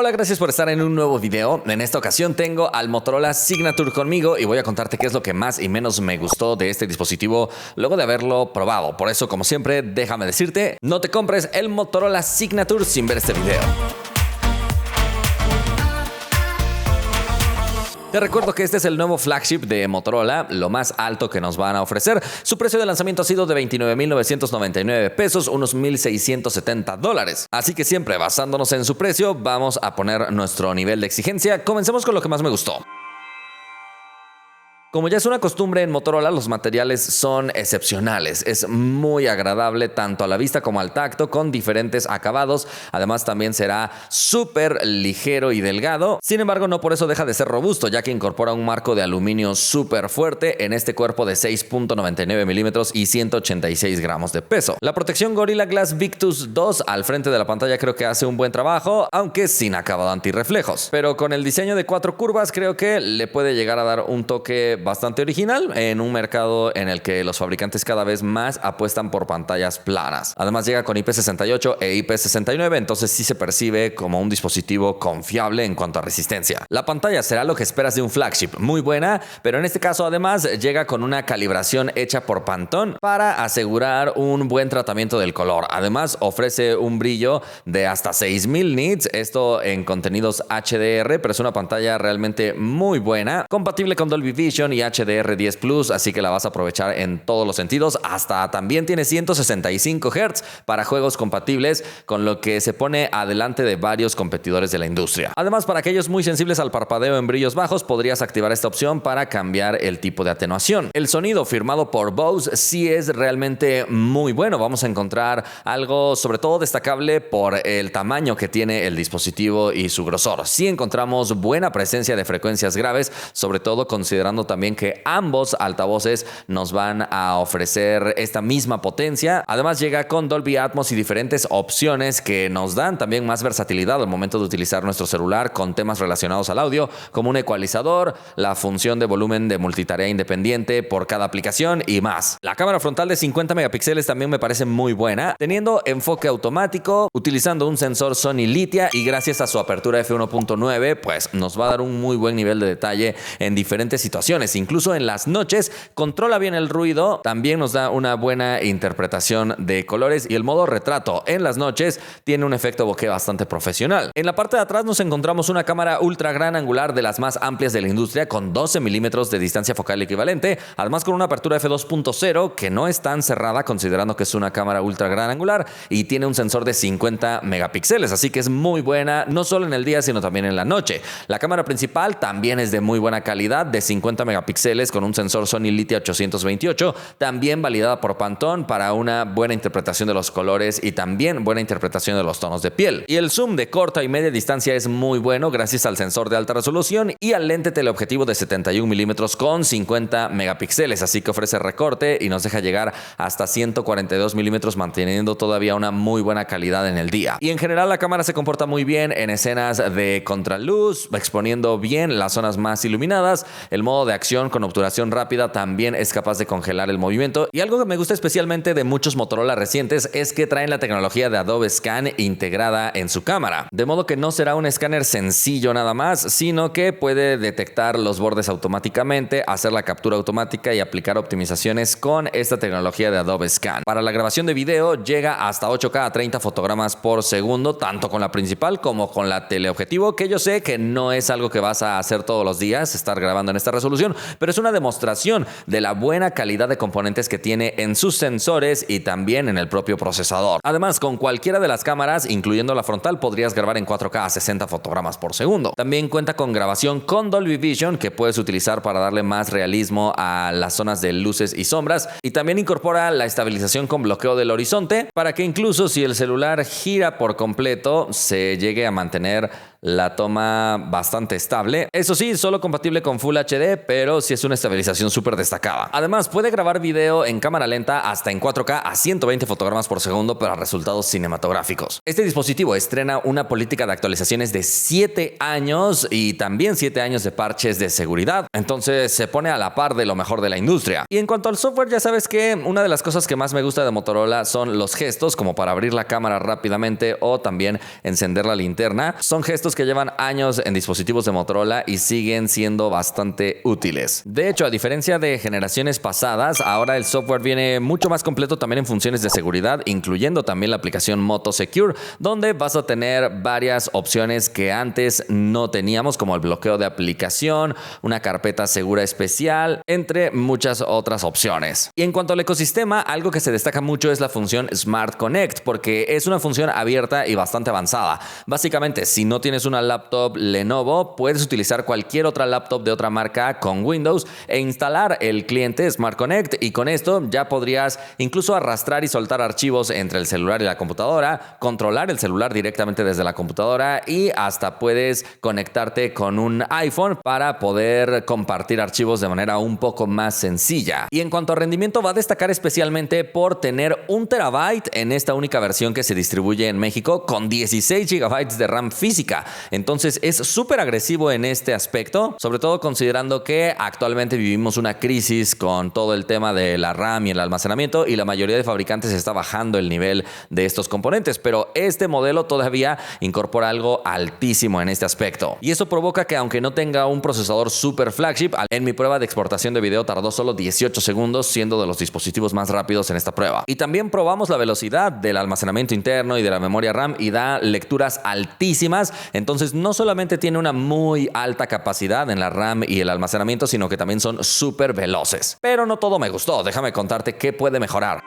Hola, gracias por estar en un nuevo video. En esta ocasión tengo al Motorola Signature conmigo y voy a contarte qué es lo que más y menos me gustó de este dispositivo luego de haberlo probado. Por eso, como siempre, déjame decirte, no te compres el Motorola Signature sin ver este video. Te recuerdo que este es el nuevo flagship de Motorola, lo más alto que nos van a ofrecer. Su precio de lanzamiento ha sido de $29,999, unos $1,670. Así que siempre basándonos en su precio, vamos a poner nuestro nivel de exigencia. Comencemos con lo que más me gustó. Como ya es una costumbre en Motorola, los materiales son excepcionales. Es muy agradable tanto a la vista como al tacto, con diferentes acabados. Además, también será súper ligero y delgado. Sin embargo, no por eso deja de ser robusto, ya que incorpora un marco de aluminio súper fuerte en este cuerpo de 6.99 milímetros y 186 gramos de peso. La protección Gorilla Glass Victus 2 al frente de la pantalla creo que hace un buen trabajo, aunque sin acabado antirreflejos. Pero con el diseño de 4 curvas, creo que le puede llegar a dar un toque bastante original en un mercado en el que los fabricantes cada vez más apuestan por pantallas planas. Además llega con IP68 e IP69, entonces sí se percibe como un dispositivo confiable en cuanto a resistencia. La pantalla será lo que esperas de un flagship, muy buena, pero en este caso además llega con una calibración hecha por Pantone para asegurar un buen tratamiento del color. Además ofrece un brillo de hasta 6000 nits, esto en contenidos HDR, pero es una pantalla realmente muy buena, compatible con Dolby Vision y HDR10 Plus, así que la vas a aprovechar en todos los sentidos. Hasta también tiene 165 Hz para juegos compatibles, con lo que se pone adelante de varios competidores de la industria. Además, para aquellos muy sensibles al parpadeo en brillos bajos, podrías activar esta opción para cambiar el tipo de atenuación. El sonido firmado por Bose sí es realmente muy bueno. Vamos a encontrar algo sobre todo destacable por el tamaño que tiene el dispositivo y su grosor. Sí encontramos buena presencia de frecuencias graves, sobre todo considerando también que ambos altavoces nos van a ofrecer esta misma potencia. Además llega con Dolby Atmos y diferentes opciones que nos dan también más versatilidad al momento de utilizar nuestro celular con temas relacionados al audio, como un ecualizador, la función de volumen de multitarea independiente por cada aplicación y más. La cámara frontal de 50 megapíxeles también me parece muy buena, teniendo enfoque automático, utilizando un sensor Sony Litia y gracias a su apertura f1.9 pues nos va a dar un muy buen nivel de detalle en diferentes situaciones. Incluso en las noches controla bien el ruido, también nos da una buena interpretación de colores y el modo retrato en las noches tiene un efecto bokeh bastante profesional. En la parte de atrás nos encontramos una cámara ultra gran angular de las más amplias de la industria con 12 milímetros de distancia focal equivalente, además con una apertura f2.0 que no es tan cerrada considerando que es una cámara ultra gran angular y tiene un sensor de 50 megapíxeles, así que es muy buena no solo en el día sino también en la noche. La cámara principal también es de muy buena calidad, de 50 megapíxeles con un sensor Sony Litia 828, también validada por Pantone para una buena interpretación de los colores y también buena interpretación de los tonos de piel. Y el zoom de corta y media distancia es muy bueno gracias al sensor de alta resolución y al lente teleobjetivo de 71 milímetros con 50 megapíxeles, así que ofrece recorte y nos deja llegar hasta 142 milímetros manteniendo todavía una muy buena calidad en el día. Y en general la cámara se comporta muy bien en escenas de contraluz, exponiendo bien las zonas más iluminadas. El modo de acción con obturación rápida también es capaz de congelar el movimiento, y algo que me gusta especialmente de muchos Motorola recientes es que traen la tecnología de Adobe Scan integrada en su cámara, de modo que no será un escáner sencillo nada más, sino que puede detectar los bordes automáticamente, hacer la captura automática y aplicar optimizaciones con esta tecnología de Adobe Scan. Para la grabación de video llega hasta 8K a 30 fotogramas por segundo, tanto con la principal como con la teleobjetivo, que yo sé que no es algo que vas a hacer todos los días, estar grabando en esta resolución, pero es una demostración de la buena calidad de componentes que tiene en sus sensores y también en el propio procesador. Además, con cualquiera de las cámaras, incluyendo la frontal, podrías grabar en 4K a 60 fotogramas por segundo. También cuenta con grabación con Dolby Vision, que puedes utilizar para darle más realismo a las zonas de luces y sombras, y también incorpora la estabilización con bloqueo del horizonte, para que incluso si el celular gira por completo, se llegue a mantener la toma bastante estable. Eso sí, solo compatible con Full HD, pero pero sí es una estabilización súper destacada. Además, puede grabar video en cámara lenta hasta en 4K a 120 fotogramas por segundo para resultados cinematográficos. Este dispositivo estrena una política de actualizaciones de 7 años y también 7 años de parches de seguridad. Entonces se pone a la par de lo mejor de la industria. Y en cuanto al software, ya sabes que una de las cosas que más me gusta de Motorola son los gestos, como para abrir la cámara rápidamente o también encender la linterna. Son gestos que llevan años en dispositivos de Motorola y siguen siendo bastante útiles. De hecho, a diferencia de generaciones pasadas, ahora el software viene mucho más completo también en funciones de seguridad, incluyendo también la aplicación Moto Secure, donde vas a tener varias opciones que antes no teníamos, como el bloqueo de aplicación, una carpeta segura especial, entre muchas otras opciones. Y en cuanto al ecosistema, algo que se destaca mucho es la función Smart Connect, porque es una función abierta y bastante avanzada. Básicamente, si no tienes una laptop Lenovo, puedes utilizar cualquier otra laptop de otra marca con Windows e instalar el cliente Smart Connect, y con esto ya podrías incluso arrastrar y soltar archivos entre el celular y la computadora, controlar el celular directamente desde la computadora y hasta puedes conectarte con un iPhone para poder compartir archivos de manera un poco más sencilla. Y en cuanto a rendimiento, va a destacar especialmente por tener 1 terabyte en esta única versión que se distribuye en México con 16 gigabytes de RAM física. Entonces es súper agresivo en este aspecto, sobre todo considerando que actualmente vivimos una crisis con todo el tema de la RAM y el almacenamiento, y la mayoría de fabricantes está bajando el nivel de estos componentes, pero este modelo todavía incorpora algo altísimo en este aspecto. Y eso provoca que, aunque no tenga un procesador super flagship, en mi prueba de exportación de video tardó solo 18 segundos, siendo de los dispositivos más rápidos en esta prueba. Y también probamos la velocidad del almacenamiento interno y de la memoria RAM y da lecturas altísimas. Entonces no solamente tiene una muy alta capacidad en la RAM y el almacenamiento, sino que también son súper veloces. Pero no todo me gustó, déjame contarte qué puede mejorar.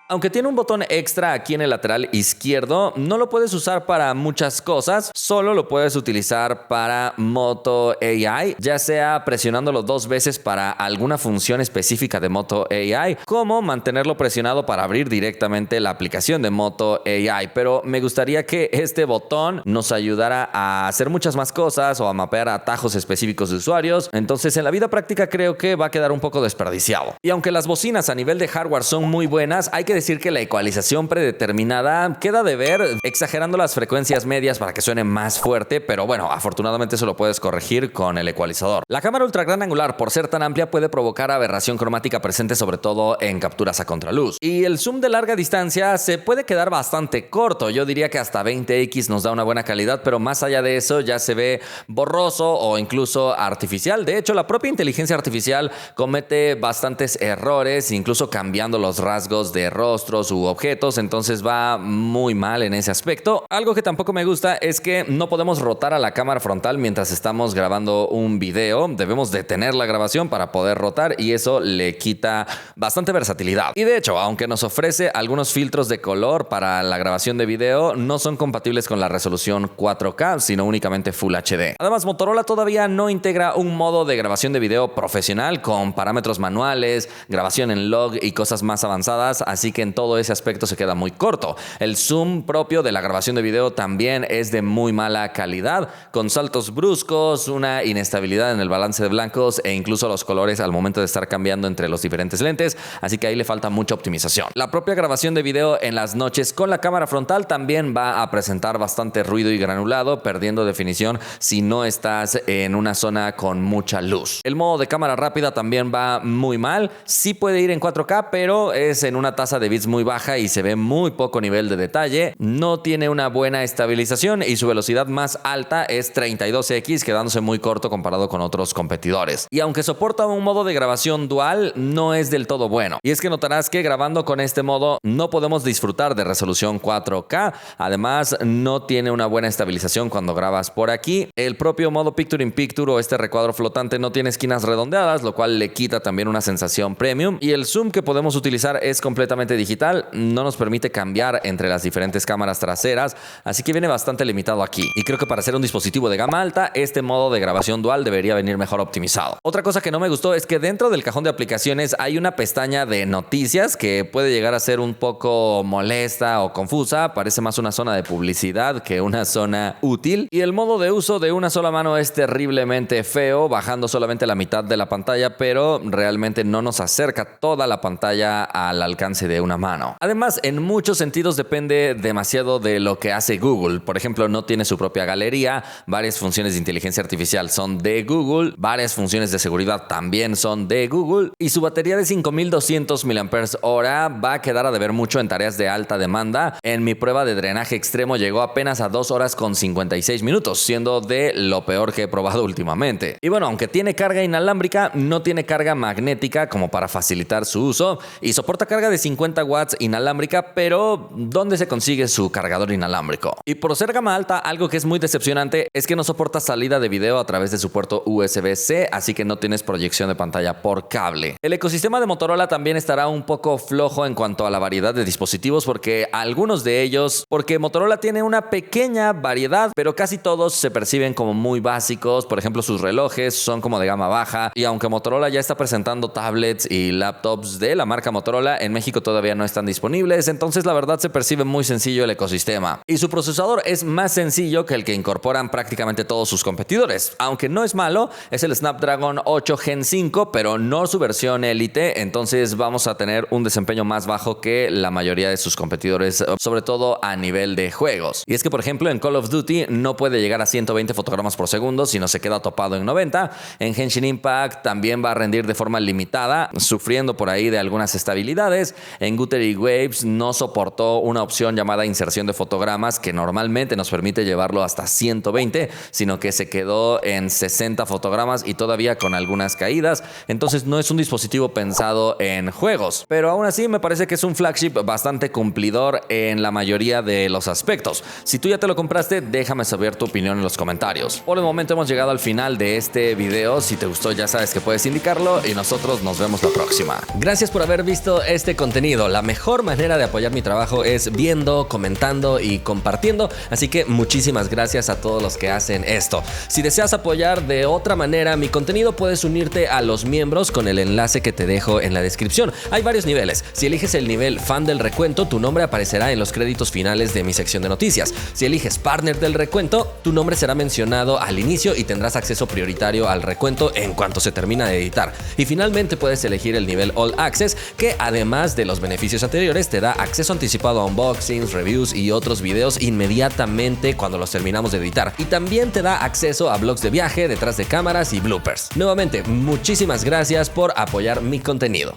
Aunque tiene un botón extra aquí en el lateral izquierdo, no lo puedes usar para muchas cosas, solo lo puedes utilizar para Moto AI, ya sea presionándolo 2 veces para alguna función específica de Moto AI, como mantenerlo presionado para abrir directamente la aplicación de Moto AI. Pero me gustaría que este botón nos ayudara a hacer muchas más cosas o a mapear atajos específicos de usuarios. Entonces, en la vida práctica creo que va a quedar un poco desperdiciado. Y aunque las bocinas a nivel de hardware son muy buenas, hay que decir que la ecualización predeterminada queda de ver, exagerando las frecuencias medias para que suene más fuerte, pero bueno, afortunadamente eso lo puedes corregir con el ecualizador. La cámara ultra gran angular, por ser tan amplia, puede provocar aberración cromática presente sobre todo en capturas a contraluz. Y el zoom de larga distancia se puede quedar bastante corto, yo diría que hasta 20x nos da una buena calidad, pero más allá de eso ya se ve borroso o incluso artificial. De hecho, la propia inteligencia artificial comete bastantes errores, incluso cambiando los rasgos de rostros u objetos, entonces va muy mal en ese aspecto. Algo que tampoco me gusta es que no podemos rotar a la cámara frontal mientras estamos grabando un video. Debemos detener la grabación para poder rotar y eso le quita bastante versatilidad. Y de hecho, aunque nos ofrece algunos filtros de color para la grabación de video, no son compatibles con la resolución 4K, sino únicamente Full HD. Además, Motorola todavía no integra un modo de grabación de video profesional con parámetros manuales, grabación en log y cosas más avanzadas, así que en todo ese aspecto se queda muy corto. El zoom propio de la grabación de video también es de muy mala calidad, con saltos bruscos, una inestabilidad en el balance de blancos e incluso los colores al momento de estar cambiando entre los diferentes lentes, así que ahí le falta mucha optimización. La propia grabación de video en las noches con la cámara frontal también va a presentar bastante ruido y granulado, perdiendo definición si no estás en una zona con mucha luz. El modo de cámara rápida también va muy mal, sí puede ir en 4K, pero es en una tasa de bits muy baja y se ve muy poco nivel de detalle. No tiene una buena estabilización y su velocidad más alta es 32x, quedándose muy corto comparado con otros competidores. Y aunque soporta un modo de grabación dual, no es del todo bueno. Y es que notarás que grabando con este modo no podemos disfrutar de resolución 4K. Además, no tiene una buena estabilización cuando grabas por aquí. El propio modo Picture in Picture o este recuadro flotante no tiene esquinas redondeadas, lo cual le quita también una sensación premium. Y el zoom que podemos utilizar es completamente lente digital, no nos permite cambiar entre las diferentes cámaras traseras, así que viene bastante limitado aquí. Y creo que para ser un dispositivo de gama alta, este modo de grabación dual debería venir mejor optimizado. Otra cosa que no me gustó es que dentro del cajón de aplicaciones hay una pestaña de noticias que puede llegar a ser un poco molesta o confusa, parece más una zona de publicidad que una zona útil. Y el modo de uso de una sola mano es terriblemente feo, bajando solamente la mitad de la pantalla, pero realmente no nos acerca toda la pantalla al alcance de una mano. Además, en muchos sentidos depende demasiado de lo que hace Google. Por ejemplo, no tiene su propia galería, varias funciones de inteligencia artificial son de Google, varias funciones de seguridad también son de Google, y su batería de 5200 mAh va a quedar a deber mucho en tareas de alta demanda. En mi prueba de drenaje extremo llegó apenas a 2 horas con 56 minutos, siendo de lo peor que he probado últimamente. Y bueno, aunque tiene carga inalámbrica, no tiene carga magnética como para facilitar su uso, y soporta carga de 50 watts inalámbrica, pero ¿dónde se consigue su cargador inalámbrico? Y por ser gama alta, algo que es muy decepcionante es que no soporta salida de video a través de su puerto USB-C, así que no tienes proyección de pantalla por cable. El ecosistema de Motorola también estará un poco flojo en cuanto a la variedad de dispositivos, porque Motorola tiene una pequeña variedad, pero casi todos se perciben como muy básicos. Por ejemplo, sus relojes son como de gama baja, y aunque Motorola ya está presentando tablets y laptops de la marca Motorola, en México todavía no están disponibles, entonces la verdad se percibe muy sencillo el ecosistema. Y su procesador es más sencillo que el que incorporan prácticamente todos sus competidores. Aunque no es malo, es el Snapdragon 8 Gen 5, pero no su versión Elite, entonces vamos a tener un desempeño más bajo que la mayoría de sus competidores, sobre todo a nivel de juegos. Y es que, por ejemplo, en Call of Duty no puede llegar a 120 fotogramas por segundo, sino se queda topado en 90. En Genshin Impact también va a rendir de forma limitada, sufriendo por ahí de algunas estabilidades. En Guthrie Waves no soportó una opción llamada inserción de fotogramas, que normalmente nos permite llevarlo hasta 120, sino que se quedó en 60 fotogramas y todavía con algunas caídas. Entonces no es un dispositivo pensado en juegos, pero aún así me parece que es un flagship bastante cumplidor en la mayoría de los aspectos. Si tú ya te lo compraste, déjame saber tu opinión en los comentarios. Por el momento hemos llegado al final de este video. Si te gustó, ya sabes que puedes indicarlo, y nosotros nos vemos la próxima. Gracias por haber visto este contenido. La mejor manera de apoyar mi trabajo es viendo, comentando y compartiendo, así que muchísimas gracias a todos los que hacen esto. Si deseas apoyar de otra manera mi contenido, puedes unirte a los miembros con el enlace que te dejo en la descripción. Hay varios niveles. Si eliges el nivel fan del recuento, tu nombre aparecerá en los créditos finales de mi sección de noticias. Si eliges partner del recuento, tu nombre será mencionado al inicio y tendrás acceso prioritario al recuento en cuanto se termina de editar. Y finalmente puedes elegir el nivel All Access, que además de los beneficios anteriores, te da acceso anticipado a unboxings, reviews y otros videos inmediatamente cuando los terminamos de editar. Y también te da acceso a blogs de viaje, detrás de cámaras y bloopers. Nuevamente, muchísimas gracias por apoyar mi contenido.